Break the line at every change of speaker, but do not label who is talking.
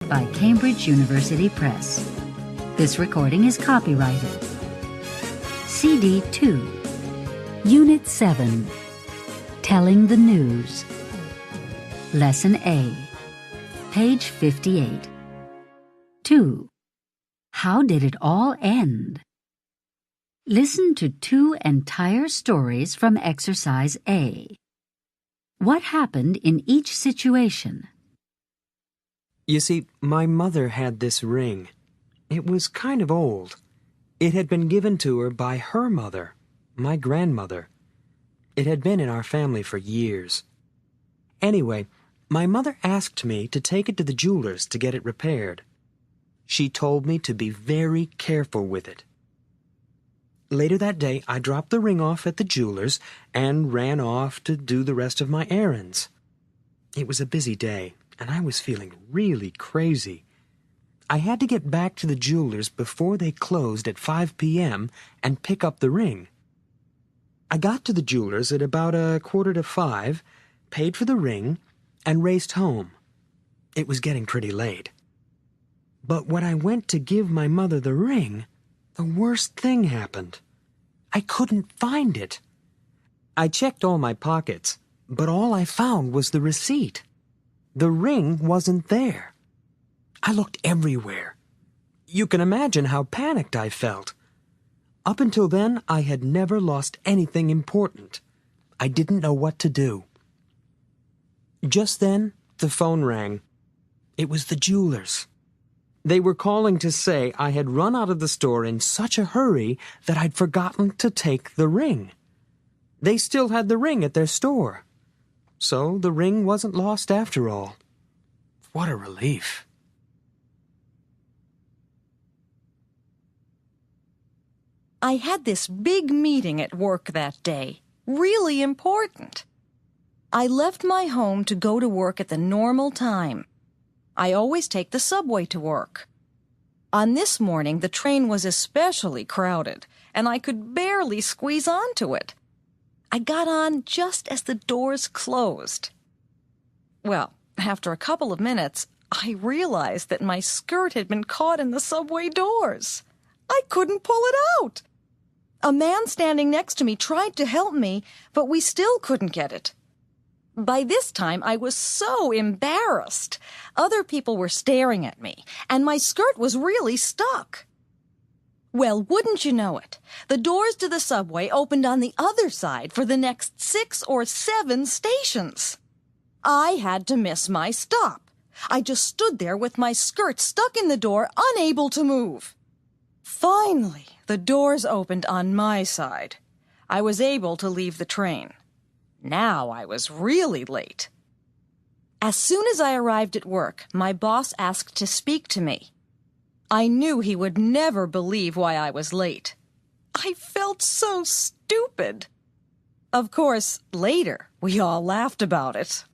by Cambridge University Press. This recording is copyrighted. CD 2, Unit 7, Telling the News. Lesson A, page 58. 2. How did it all end? Listen to 2 entire stories from Exercise A. What happened in each situation?
You see, my mother had this ring. It was kind of old. It had been given to her by her mother, my grandmother. It had been in our family for years. Anyway, my mother asked me to take it to the jeweler's to get it repaired. She told me to be very careful with it. Later that day, I dropped the ring off at the jeweler's and ran off to do the rest of my errands. It was a busy day, and I was feeling really crazy. I had to get back to the jeweler's before they closed at 5 p.m. and pick up the ring. I got to the jeweler's at about 4:45, paid for the ring, and raced home. It was getting pretty late. But when I went to give my mother the ring, the worst thing happened. I couldn't find it. I checked all my pockets, but all I found was the receipt. The ring wasn't there. I looked everywhere. You can imagine how panicked I felt. Up until then, I had never lost anything important. I didn't know what to do. Just then, the phone rang. It was the jeweler's. They were calling to say I had run out of the store in such a hurry that I'd forgotten to take the ring. They still had the ring at their store. So the ring wasn't lost after all. What a relief.
I had this big meeting at work that day. Really important. I left my home to go to work at the normal time. I always take the subway to work. On this morning, the train was especially crowded, and I could barely squeeze onto it. I got on just as the doors closed. Well, after a couple of minutes, I realized that my skirt had been caught in the subway doors. I couldn't pull it out. A man standing next to me tried to help me, but we still couldn't get it. By this time, I was so embarrassed. Other people were staring at me, and my skirt was really stuck. Well, wouldn't you know it, the doors to the subway opened on the other side for the next 6 or 7 stations. I had to miss my stop. I just stood there with my skirt stuck in the door, unable to move. Finally, the doors opened on my side. I was able to leave the train. Now I was really late. As soon as I arrived at work, my boss asked to speak to me. I knew he would never believe why I was late. I felt so stupid. Of course, later, we all laughed about it.